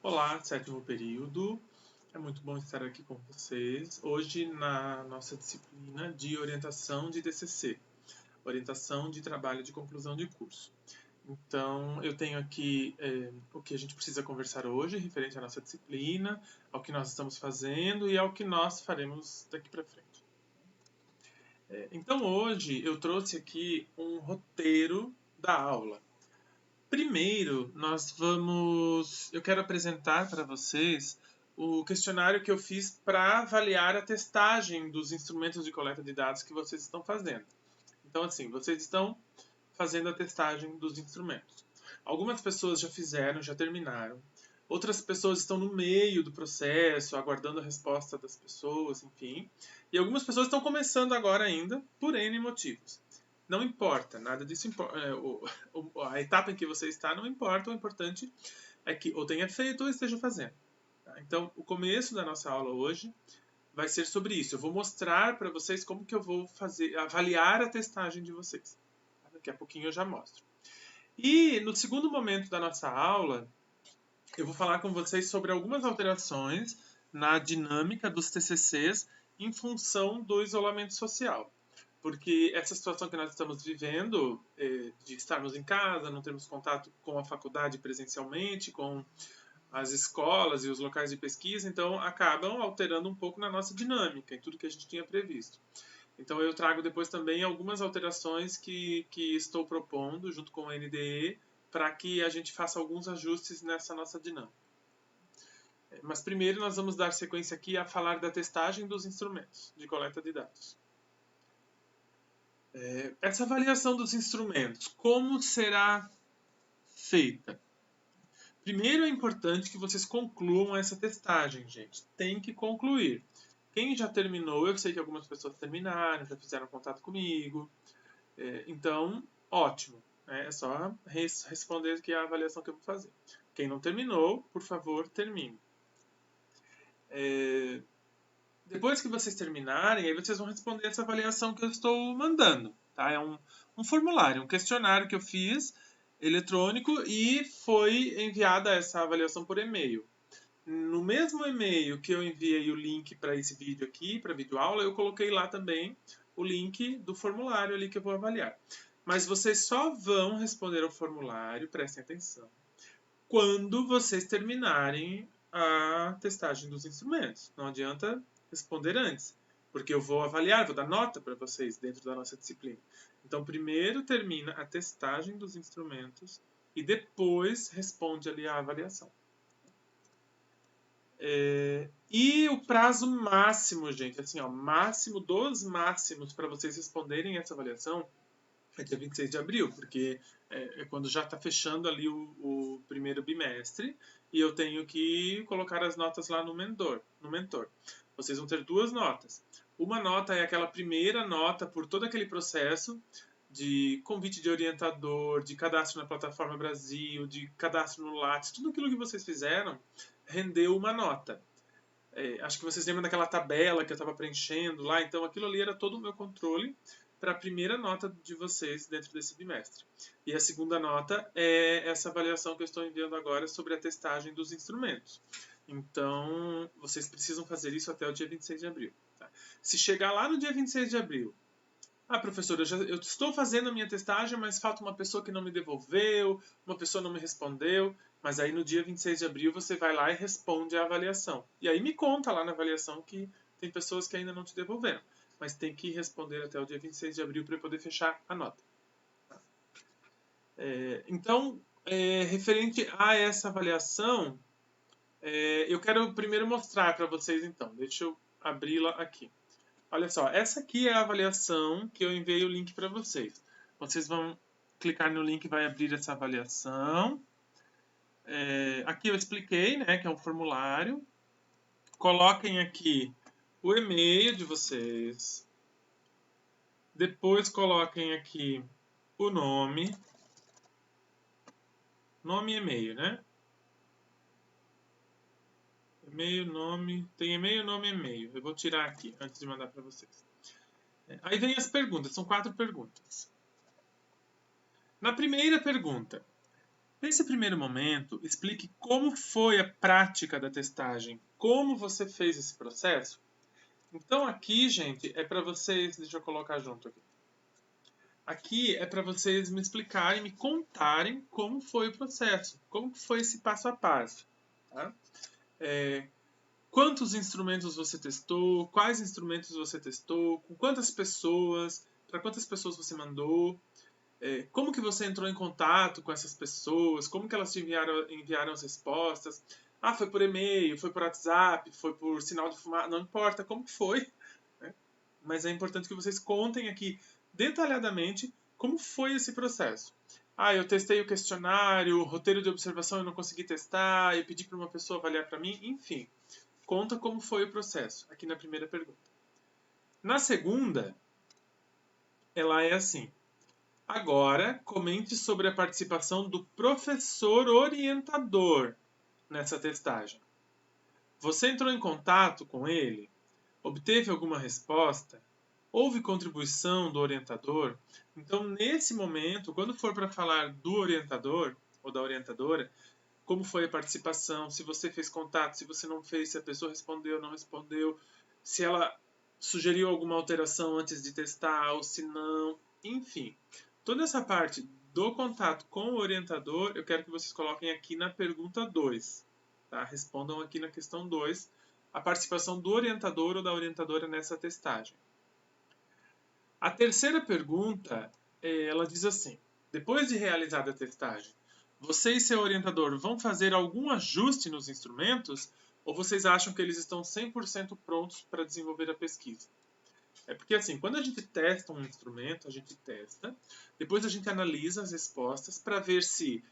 Olá, sétimo período. É muito bom estar aqui com vocês. Hoje, na nossa disciplina de orientação de TCC, orientação de trabalho de conclusão de curso. Então, eu tenho aqui o que a gente precisa conversar hoje, referente à nossa disciplina, ao que nós estamos fazendo e ao que nós faremos daqui para frente. Então, hoje eu trouxe aqui um roteiro da aula. Primeiro, eu quero apresentar para vocês o questionário que eu fiz para avaliar a testagem dos instrumentos de coleta de dados que vocês estão fazendo. Então, assim, vocês estão fazendo a testagem dos instrumentos. Algumas pessoas já fizeram, já terminaram. Outras pessoas estão no meio do processo, aguardando a resposta das pessoas, enfim. E algumas pessoas estão começando agora ainda, por N motivos. Não importa, nada disso importa. A etapa em que você está não importa, o importante é que ou tenha feito ou esteja fazendo. Tá? Então, o começo da nossa aula hoje vai ser sobre isso. Eu vou mostrar para vocês como que eu vou avaliar a testagem de vocês. Daqui a pouquinho eu já mostro. E no segundo momento da nossa aula, eu vou falar com vocês sobre algumas alterações na dinâmica dos TCCs em função do isolamento social. Porque essa situação que nós estamos vivendo, de estarmos em casa, não termos contato com a faculdade presencialmente, com as escolas e os locais de pesquisa, então acabam alterando um pouco na nossa dinâmica, em tudo que a gente tinha previsto. Então eu trago depois também algumas alterações que estou propondo junto com o NDE para que a gente faça alguns ajustes nessa nossa dinâmica. Mas primeiro nós vamos dar sequência aqui a falar da testagem dos instrumentos de coleta de dados. Essa avaliação dos instrumentos, como será feita? Primeiro é importante que vocês concluam essa testagem, gente. Tem que concluir. Quem já terminou, eu sei que algumas pessoas terminaram, já fizeram contato comigo. Então, ótimo. É só responder aqui a avaliação que eu vou fazer. Quem não terminou, por favor, termine. Depois que vocês terminarem, aí vocês vão responder essa avaliação que eu estou mandando. Tá? É um formulário, um questionário que eu fiz eletrônico e foi enviada essa avaliação por e-mail. No mesmo e-mail que eu enviei o link para esse vídeo aqui, para a videoaula, eu coloquei lá também o link do formulário ali que eu vou avaliar. Mas vocês só vão responder ao formulário, prestem atenção, quando vocês terminarem a testagem dos instrumentos. Não adianta responder antes, porque eu vou avaliar, vou dar nota para vocês dentro da nossa disciplina. Então, primeiro termina a testagem dos instrumentos e depois responde ali a avaliação. E o prazo máximo, gente, assim, ó, máximo dos máximos para vocês responderem essa avaliação é dia 26 de abril, porque é quando já está fechando ali o primeiro bimestre e eu tenho que colocar as notas lá no mentor. Vocês vão ter duas notas. Uma nota é aquela primeira nota por todo aquele processo de convite de orientador, de cadastro na Plataforma Brasil, de cadastro no Lattes, tudo aquilo que vocês fizeram rendeu uma nota. Acho que vocês lembram daquela tabela que eu estava preenchendo lá, então aquilo ali era todo o meu controle para a primeira nota de vocês dentro desse bimestre. E a segunda nota é essa avaliação que eu estou enviando agora sobre a testagem dos instrumentos. Então, vocês precisam fazer isso até o dia 26 de abril. Tá? Se chegar lá no dia 26 de abril, professor, eu estou fazendo a minha testagem, mas falta uma pessoa que não me devolveu, uma pessoa não me respondeu, mas aí no dia 26 de abril você vai lá e responde a avaliação. E aí me conta lá na avaliação que tem pessoas que ainda não te devolveram, mas tem que responder até o dia 26 de abril para poder fechar a nota. Então, referente a essa avaliação, eu quero primeiro mostrar para vocês então. Deixa eu abri-la aqui. Olha só, essa aqui é a avaliação que eu enviei o link para vocês. Vocês vão clicar no link e vai abrir essa avaliação. Aqui eu expliquei, né, que é um formulário. Coloquem aqui o e-mail de vocês. Depois coloquem aqui o nome. Nome e e-mail, né? E-mail, nome. Tem e-mail, nome e e-mail. Eu vou tirar aqui antes de mandar para vocês. Aí vem as perguntas, são 4 perguntas. Na primeira pergunta, Nesse primeiro momento, explique como foi a prática da testagem, como você fez esse processo. Então aqui, gente, é para vocês, deixa eu colocar junto aqui. Aqui é para vocês me explicarem, me contarem como foi o processo, como foi esse passo a passo. Tá? Quantos instrumentos você testou, quais instrumentos você testou, com quantas pessoas, para quantas pessoas você mandou, como que você entrou em contato com essas pessoas, como que elas te enviaram as respostas. Ah, foi por e-mail, foi por WhatsApp, foi por sinal de fumaça, não importa como que foi, né? Mas é importante que vocês contem aqui detalhadamente como foi esse processo. Ah, eu testei o questionário, o roteiro de observação eu não consegui testar, eu pedi para uma pessoa avaliar para mim, enfim. Conta como foi o processo, aqui na primeira pergunta. Na segunda, ela é assim. Agora, comente sobre a participação do professor orientador nessa testagem. Você entrou em contato com ele? Obteve alguma resposta? Houve contribuição do orientador? Então, nesse momento, quando for para falar do orientador ou da orientadora, como foi a participação, se você fez contato, se você não fez, se a pessoa respondeu ou não respondeu, se ela sugeriu alguma alteração antes de testar ou se não, enfim. Toda essa parte do contato com o orientador, eu quero que vocês coloquem aqui na pergunta 2. Tá? Respondam aqui na questão 2 a participação do orientador ou da orientadora nessa testagem. A terceira pergunta, ela diz assim: depois de realizada a testagem, você e seu orientador vão fazer algum ajuste nos instrumentos ou vocês acham que eles estão 100% prontos para desenvolver a pesquisa? É porque assim, quando a gente testa um instrumento, a gente testa, depois a gente analisa as respostas para ver se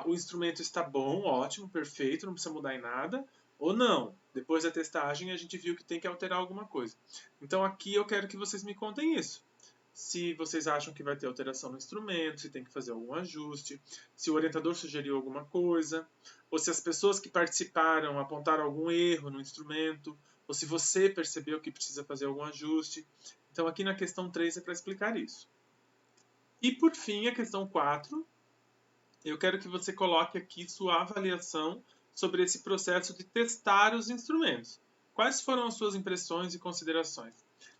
o instrumento está bom, ótimo, perfeito, não precisa mudar em nada, ou não. Depois da testagem a gente viu que tem que alterar alguma coisa. Então aqui eu quero que vocês me contem isso. Se vocês acham que vai ter alteração no instrumento, se tem que fazer algum ajuste, se o orientador sugeriu alguma coisa, ou se as pessoas que participaram apontaram algum erro no instrumento, ou se você percebeu que precisa fazer algum ajuste. Então, aqui na questão 3 é para explicar isso. E, por fim, a questão 4, eu quero que você coloque aqui sua avaliação sobre esse processo de testar os instrumentos. Quais foram as suas impressões e considerações?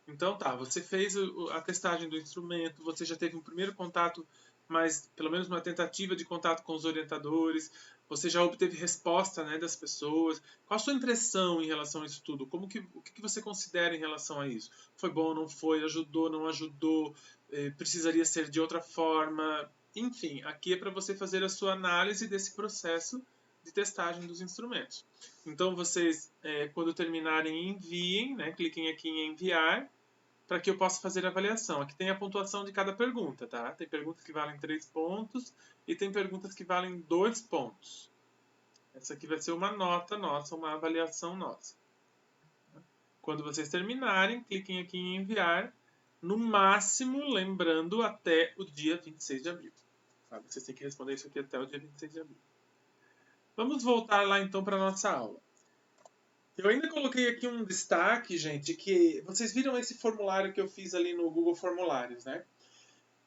Então, tá, você fez a testagem do instrumento, você já teve um primeiro contato, mas pelo menos uma tentativa de contato com os orientadores, você já obteve resposta, né, das pessoas. Qual a sua impressão em relação a isso tudo? O que você considera em relação a isso? Foi bom, não foi? Ajudou, não ajudou? Precisaria ser de outra forma? Enfim, aqui é para você fazer a sua análise desse processo de testagem dos instrumentos. Então, vocês, quando terminarem, enviem, né? Cliquem aqui em enviar, para que eu possa fazer a avaliação. Aqui tem a pontuação de cada pergunta, tá? Tem perguntas que valem 3 pontos e tem perguntas que valem 2 pontos. Essa aqui vai ser uma nota nossa, uma avaliação nossa. Quando vocês terminarem, cliquem aqui em enviar, no máximo, lembrando, até o dia 26 de abril. Sabe? Vocês têm que responder isso aqui até o dia 26 de abril. Vamos voltar lá então para a nossa aula. Eu ainda coloquei aqui um destaque, gente, que vocês viram esse formulário que eu fiz ali no Google Formulários, né?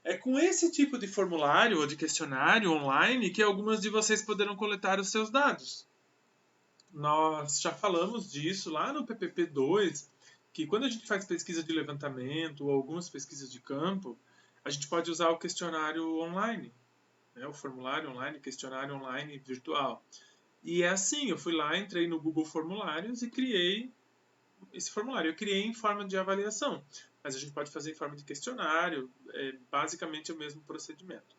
É com esse tipo de formulário ou de questionário online que algumas de vocês poderão coletar os seus dados. Nós já falamos disso lá no PPP2, que quando a gente faz pesquisa de levantamento ou algumas pesquisas de campo, a gente pode usar o questionário online, né? O formulário online, questionário online virtual. E é assim, eu fui lá, entrei no Google Formulários e criei esse formulário. Eu criei em forma de avaliação, mas a gente pode fazer em forma de questionário, é basicamente o mesmo procedimento.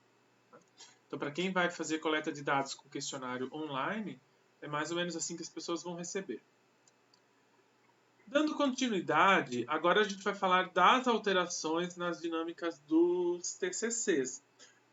Então, para quem vai fazer coleta de dados com questionário online, é mais ou menos assim que as pessoas vão receber. Dando continuidade, agora a gente vai falar das alterações nas dinâmicas dos TCCs.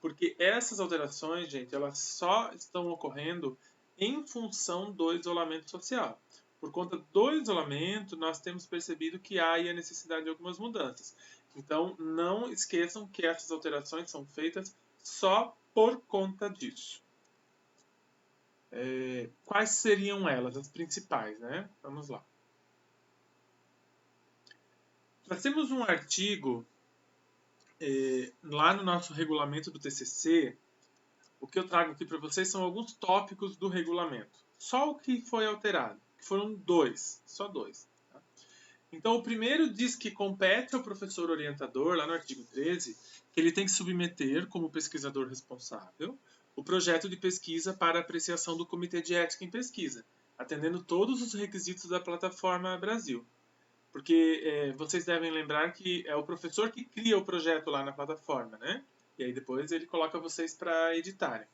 Porque essas alterações, gente, elas só estão ocorrendo em função do isolamento social. Por conta do isolamento, nós temos percebido que há aí a necessidade de algumas mudanças. Então, não esqueçam que essas alterações são feitas só por conta disso. Quais seriam elas, as principais, né? Vamos lá. Nós temos um artigo lá no nosso regulamento do TCC, O que eu trago aqui para vocês são alguns tópicos do regulamento. Só o que foi alterado, que foram só dois. Tá? Então, o primeiro diz que compete ao professor orientador, lá no artigo 13, que ele tem que submeter, como pesquisador responsável, o projeto de pesquisa para apreciação do Comitê de Ética em Pesquisa, atendendo todos os requisitos da plataforma Brasil. Porque vocês devem lembrar que é o professor que cria o projeto lá na plataforma, né? E aí depois ele coloca vocês para editarem.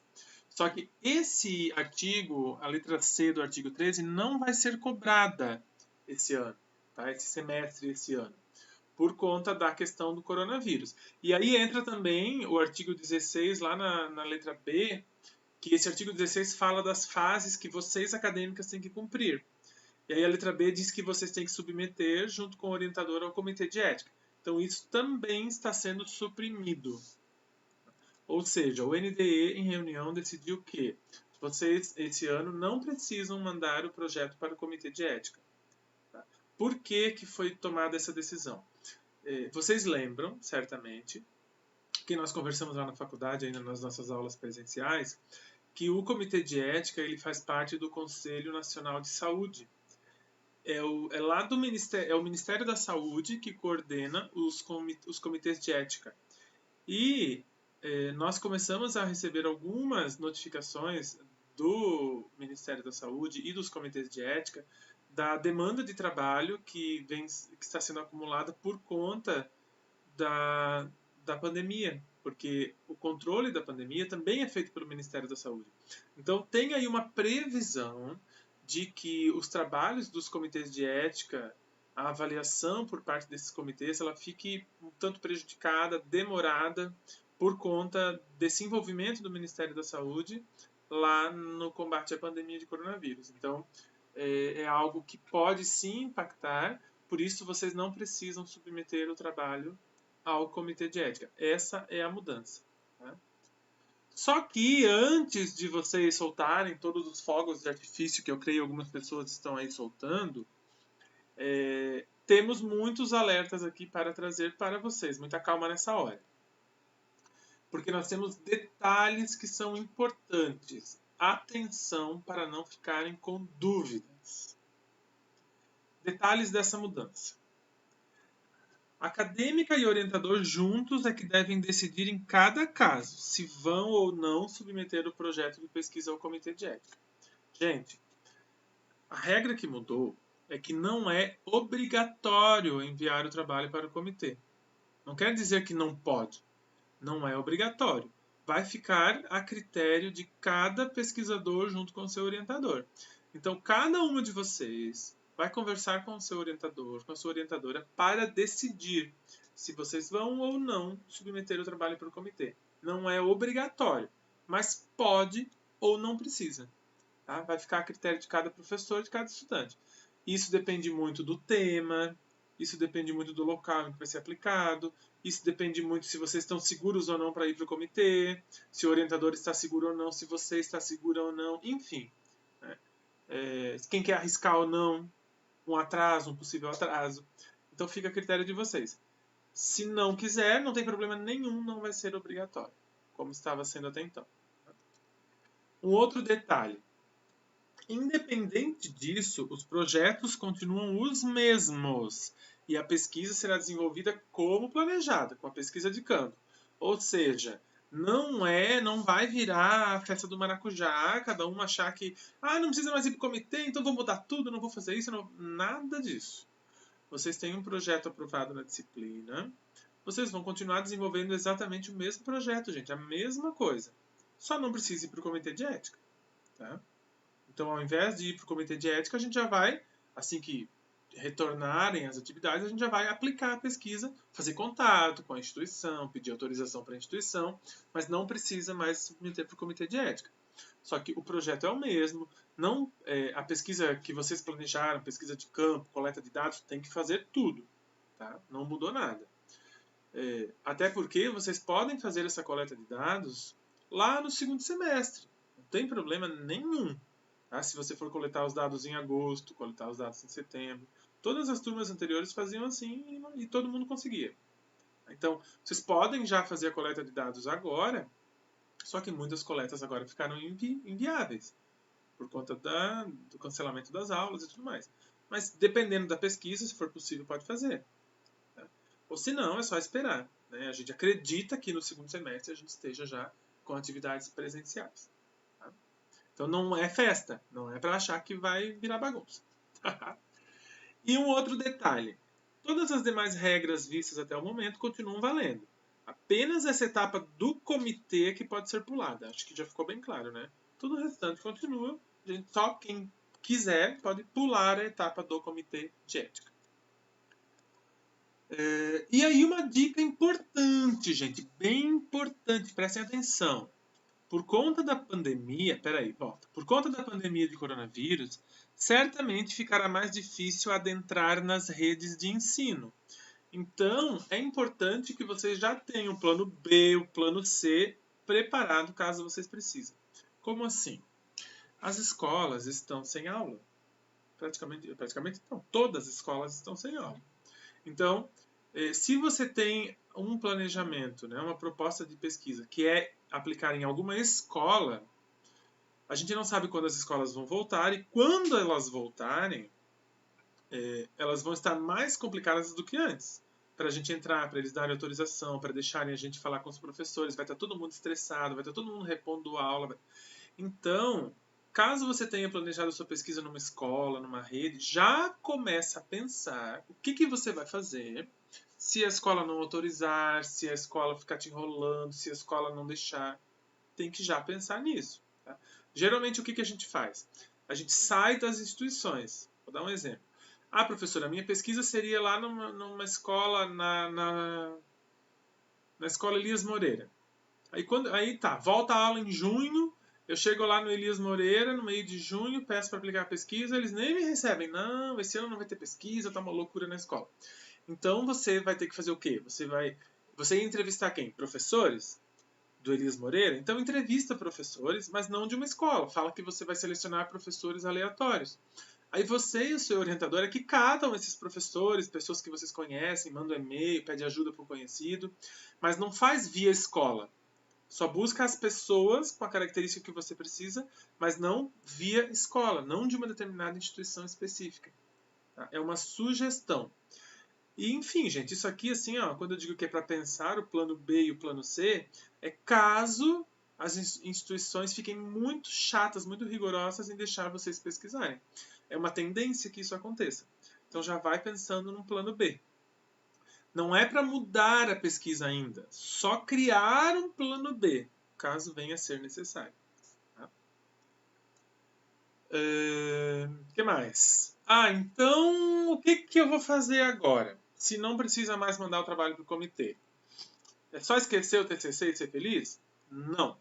Só que esse artigo, a letra C do artigo 13, não vai ser cobrada esse ano, tá? Esse semestre, esse ano, por conta da questão do coronavírus. E aí entra também o artigo 16, lá na letra B, que esse artigo 16 fala das fases que vocês acadêmicas têm que cumprir. E aí a letra B diz que vocês têm que submeter, junto com o orientador, ao comitê de ética. Então isso também está sendo suprimido. Ou seja, o NDE, em reunião, decidiu que vocês, esse ano, não precisam mandar o projeto para o comitê de ética. Tá? Por que foi tomada essa decisão? Vocês lembram, certamente, que nós conversamos lá na faculdade, ainda nas nossas aulas presenciais, que o comitê de ética ele faz parte do Conselho Nacional de Saúde. Lá do Ministério, é o Ministério da Saúde que coordena os comitês de ética. E nós começamos a receber algumas notificações do Ministério da Saúde e dos comitês de ética da demanda de trabalho que está sendo acumulada por conta da pandemia, porque o controle da pandemia também é feito pelo Ministério da Saúde. Então tem aí uma previsão de que os trabalhos dos comitês de ética, a avaliação por parte desses comitês, ela fique um tanto prejudicada, demorada, por conta desse envolvimento do Ministério da Saúde lá no combate à pandemia de coronavírus. Então, é algo que pode sim impactar, por isso vocês não precisam submeter o trabalho ao comitê de ética. Essa é a mudança. Tá? Só que antes de vocês soltarem todos os fogos de artifício que eu creio algumas pessoas estão aí soltando, temos muitos alertas aqui para trazer para vocês. Muita calma nessa hora. Porque nós temos detalhes que são importantes. Atenção para não ficarem com dúvidas. Detalhes dessa mudança. Acadêmica e orientador juntos é que devem decidir em cada caso se vão ou não submeter o projeto de pesquisa ao comitê de ética. Gente, a regra que mudou é que não é obrigatório enviar o trabalho para o comitê. Não quer dizer que não pode. Não é obrigatório. Vai ficar a critério de cada pesquisador junto com o seu orientador. Então, cada uma de vocês vai conversar com o seu orientador, com a sua orientadora, para decidir se vocês vão ou não submeter o trabalho para o comitê. Não é obrigatório, mas pode ou não precisa. Tá? Vai ficar a critério de cada professor, de cada estudante. Isso depende muito do tema, isso depende muito do local em que vai ser aplicado, isso depende muito se vocês estão seguros ou não para ir para o comitê, se o orientador está seguro ou não, se você está segura ou não, enfim. Né? Quem quer arriscar ou não um atraso, um possível atraso. Então fica a critério de vocês. Se não quiser, não tem problema nenhum, não vai ser obrigatório, como estava sendo até então. Um outro detalhe. Independente disso, os projetos continuam os mesmos e a pesquisa será desenvolvida como planejada, com a pesquisa de campo. Ou seja, não vai virar a festa do maracujá, cada um achar que não precisa mais ir para o comitê, então vou mudar tudo, não vou fazer isso, não. Nada disso. Vocês têm um projeto aprovado na disciplina, vocês vão continuar desenvolvendo exatamente o mesmo projeto, gente, a mesma coisa. Só não precisa ir para o comitê de ética. Tá? Então, ao invés de ir para o comitê de ética, a gente já vai, assim que retornarem as atividades, a gente já vai aplicar a pesquisa, fazer contato com a instituição, pedir autorização para a instituição, mas não precisa mais submeter para o comitê de ética. Só que o projeto é o mesmo, a pesquisa que vocês planejaram, pesquisa de campo, coleta de dados, tem que fazer tudo. Tá? Não mudou nada. Até porque vocês podem fazer essa coleta de dados lá no segundo semestre. Não tem problema nenhum. Tá? Se você for coletar os dados em agosto, coletar os dados em setembro. Todas as turmas anteriores faziam assim e todo mundo conseguia. Então, vocês podem já fazer a coleta de dados agora Só que muitas coletas agora ficaram inviáveis por conta do cancelamento das aulas e tudo mais. Mas dependendo da pesquisa, se for possível, pode fazer. Tá? Ou se não, é só esperar. Né? A gente acredita que no segundo semestre a gente esteja já com atividades presenciais. Tá? Então não é festa, não é para achar que vai virar bagunça. E um outro detalhe: todas as demais regras vistas até o momento continuam valendo. Apenas essa etapa do comitê que pode ser pulada. Acho que já ficou bem claro, né? Tudo o restante continua. Só quem quiser pode pular a etapa do comitê de ética. E aí uma dica importante, gente, bem importante, prestem atenção. Por conta da pandemia, peraí, volta. Por conta da pandemia de coronavírus, certamente ficará mais difícil adentrar nas redes de ensino. Então, é importante que vocês já tenham o plano B, o plano C preparado caso vocês precisem. Como assim? As escolas estão sem aula. Praticamente não. Todas as escolas estão sem aula. Então, se você tem um planejamento, né, uma proposta de pesquisa que é aplicar em alguma escola, a gente não sabe quando as escolas vão voltar e quando elas voltarem, elas vão estar mais complicadas do que antes. Para a gente entrar, para eles darem autorização, para deixarem a gente falar com os professores, vai estar todo mundo estressado, vai estar todo mundo repondo a aula. Então, caso você tenha planejado a sua pesquisa numa escola, numa rede, já começa a pensar o que você vai fazer se a escola não autorizar, se a escola ficar te enrolando, se a escola não deixar. Tem que já pensar nisso. Tá? Geralmente, o que a gente faz? A gente sai das instituições. Vou dar um exemplo. Ah, professora, a minha pesquisa seria lá numa escola, na escola Elias Moreira. Aí tá, volta a aula em junho, eu chego lá no Elias Moreira, no meio de junho, peço para aplicar a pesquisa, eles nem me recebem. Não, esse ano não vai ter pesquisa, tá uma loucura na escola. Então você vai ter que fazer o quê? Você ia entrevistar quem? Professores do Elias Moreira? Então entrevista professores, mas não de uma escola. Fala que você vai selecionar professores aleatórios. Aí você e o seu orientador é que catam esses professores, pessoas que vocês conhecem, manda um e-mail, pede ajuda para um conhecido, mas não faz via escola. Só busca as pessoas com a característica que você precisa, mas não via escola, não de uma determinada instituição específica. Tá? É uma sugestão. E enfim, gente, isso aqui, assim, ó, quando eu digo que é para pensar o plano B e o plano C, é caso as instituições fiquem muito chatas, muito rigorosas em deixar vocês pesquisarem. É uma tendência que isso aconteça. Então já vai pensando num plano B. Não é para mudar a pesquisa ainda, só criar um plano B, caso venha a ser necessário. Tá? Que mais? Então o que eu vou fazer agora? Se não precisa mais mandar o trabalho para o comitê. É só esquecer o TCC e ser feliz? Não.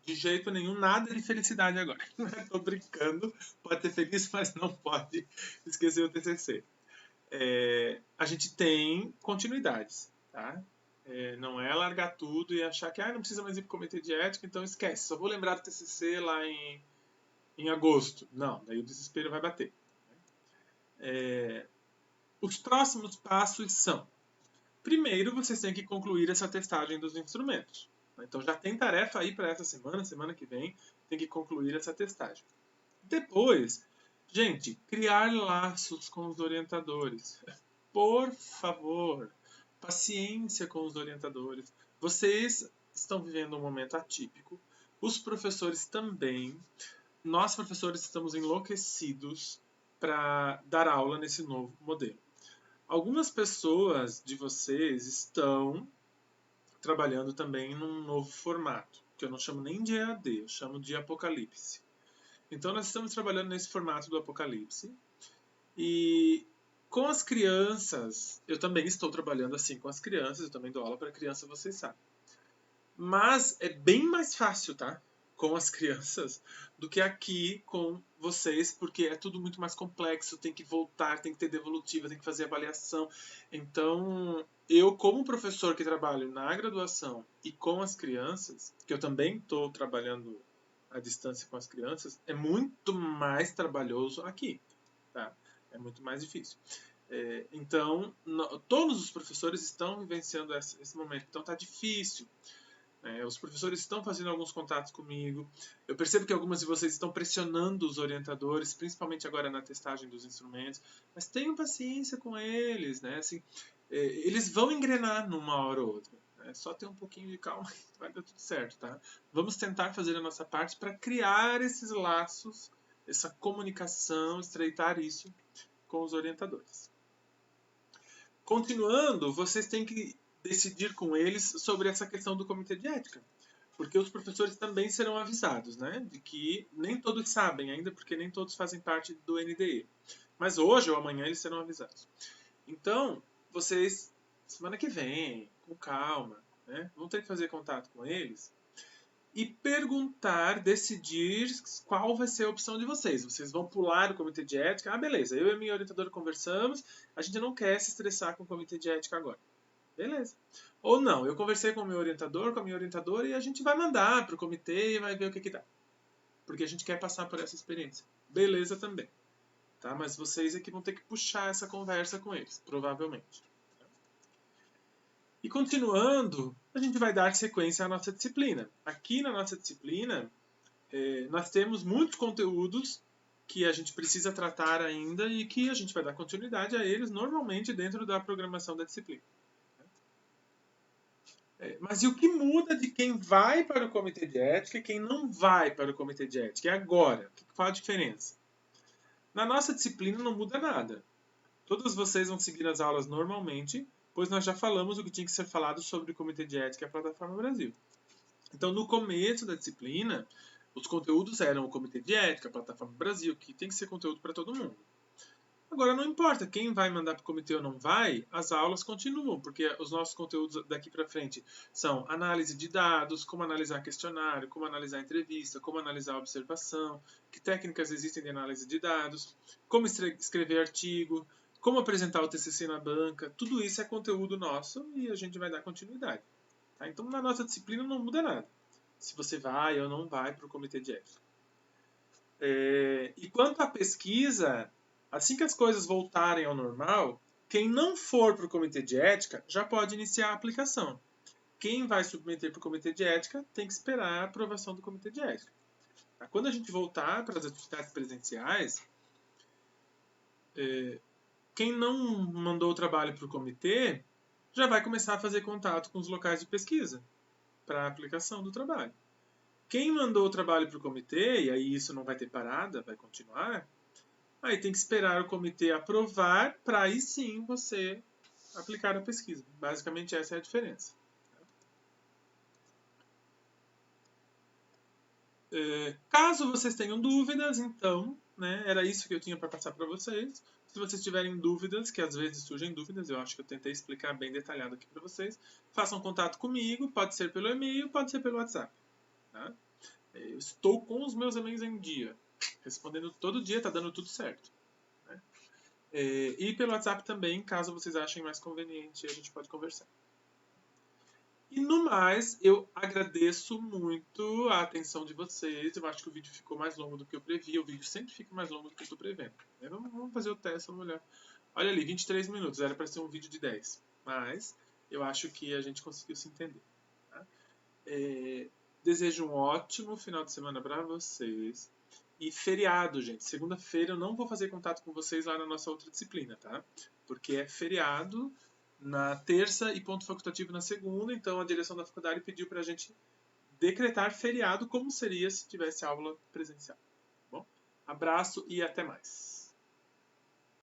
De jeito nenhum, nada de felicidade agora. Estou brincando, pode ser feliz, mas não pode esquecer o TCC. A gente tem continuidades, tá? Não é largar tudo e achar que não precisa mais ir para o comitê de ética, então esquece. Só vou lembrar do TCC lá em agosto. Não, daí o desespero vai bater. Os próximos passos são: primeiro, vocês têm que concluir essa testagem dos instrumentos. Então já tem tarefa aí para essa semana que vem, tem que concluir essa testagem. Depois, gente, criar laços com os orientadores. Por favor, paciência com os orientadores. Vocês estão vivendo um momento atípico, os professores também. Nós, professores, estamos enlouquecidos para dar aula nesse novo modelo. Algumas pessoas de vocês estão trabalhando também num novo formato, que eu não chamo nem de EAD, eu chamo de Apocalipse. Então nós estamos trabalhando nesse formato do Apocalipse e com as crianças, eu também estou trabalhando assim com as crianças, eu também dou aula para criança, vocês sabem. Mas é bem mais fácil, tá? Com as crianças do que aqui com vocês, porque é tudo muito mais complexo, tem que voltar, tem que ter devolutiva, tem que fazer avaliação. Então, eu como professor que trabalho na graduação e com as crianças, que eu também estou trabalhando à distância com as crianças, é muito mais trabalhoso aqui, tá? É muito mais difícil. Então, todos os professores estão vivenciando esse momento, então tá difícil. Os professores estão fazendo alguns contatos comigo. Eu percebo que algumas de vocês estão pressionando os orientadores, principalmente agora na testagem dos instrumentos. Mas tenham paciência com eles, né? Assim, eles vão engrenar numa hora ou outra. Só ter um pouquinho de calma e vai dar tudo certo, tá? Vamos tentar fazer a nossa parte para criar esses laços, essa comunicação, estreitar isso com os orientadores. Continuando, vocês têm que decidir com eles sobre essa questão do comitê de ética. Porque os professores também serão avisados, né? De que nem todos sabem ainda, porque nem todos fazem parte do NDE. Mas hoje ou amanhã eles serão avisados. Então, vocês, semana que vem, com calma, né? Vão ter que fazer contato com eles e perguntar, decidir qual vai ser a opção de vocês. Vocês vão pular o comitê de ética? Ah, beleza, eu e a minha orientadora conversamos, a gente não quer se estressar com o comitê de ética agora. Beleza. Ou não, eu conversei com o meu orientador, com a minha orientadora, e a gente vai mandar para o comitê e vai ver o que dá. Porque a gente quer passar por essa experiência. Beleza também. Tá? Mas vocês é que vão ter que puxar essa conversa com eles, provavelmente. E continuando, a gente vai dar sequência à nossa disciplina. Aqui na nossa disciplina, nós temos muitos conteúdos que a gente precisa tratar ainda e que a gente vai dar continuidade a eles normalmente dentro da programação da disciplina. Mas e o que muda de quem vai para o comitê de ética e quem não vai para o comitê de ética? E agora? Qual a diferença? Na nossa disciplina não muda nada. Todos vocês vão seguir as aulas normalmente, pois nós já falamos o que tinha que ser falado sobre o Comitê de Ética e a Plataforma Brasil. Então, no começo da disciplina, os conteúdos eram o Comitê de Ética, a Plataforma Brasil, que tem que ser conteúdo para todo mundo. Agora, não importa quem vai mandar para o comitê ou não vai, as aulas continuam, porque os nossos conteúdos daqui para frente são análise de dados, como analisar questionário, como analisar entrevista, como analisar observação, que técnicas existem de análise de dados, como escrever artigo, como apresentar o TCC na banca, tudo isso é conteúdo nosso e a gente vai dar continuidade. Tá? Então, na nossa disciplina não muda nada, se você vai ou não vai para o comitê de ética. E quanto à pesquisa, assim que as coisas voltarem ao normal, quem não for para o comitê de ética já pode iniciar a aplicação. Quem vai submeter para o comitê de ética tem que esperar a aprovação do comitê de ética. Quando a gente voltar para as atividades presenciais, quem não mandou o trabalho para o comitê já vai começar a fazer contato com os locais de pesquisa para a aplicação do trabalho. Quem mandou o trabalho para o comitê, e aí isso não vai ter parada, vai continuar, aí tem que esperar o comitê aprovar para aí sim você aplicar a pesquisa. Basicamente essa é a diferença. Caso vocês tenham dúvidas, então, né, era isso que eu tinha para passar para vocês. Se vocês tiverem dúvidas, que às vezes surgem dúvidas, eu acho que eu tentei explicar bem detalhado aqui para vocês, façam contato comigo, pode ser pelo e-mail, pode ser pelo WhatsApp. Tá? Eu estou com os meus e-mails em dia, respondendo todo dia, está dando tudo certo. Né? E pelo WhatsApp também, caso vocês achem mais conveniente, a gente pode conversar. E no mais, eu agradeço muito a atenção de vocês. Eu acho que o vídeo ficou mais longo do que eu previa. O vídeo sempre fica mais longo do que eu estou prevendo. Vamos fazer o teste, vamos olhar. Olha ali, 23 minutos. Era para ser um vídeo de 10. Mas eu acho que a gente conseguiu se entender. Tá? Desejo um ótimo final de semana para vocês. E feriado, gente. Segunda-feira eu não vou fazer contato com vocês lá na nossa outra disciplina, tá? Porque é feriado na terça e ponto facultativo na segunda, então a direção da faculdade pediu para a gente decretar feriado como seria se tivesse aula presencial. Bom, abraço e até mais.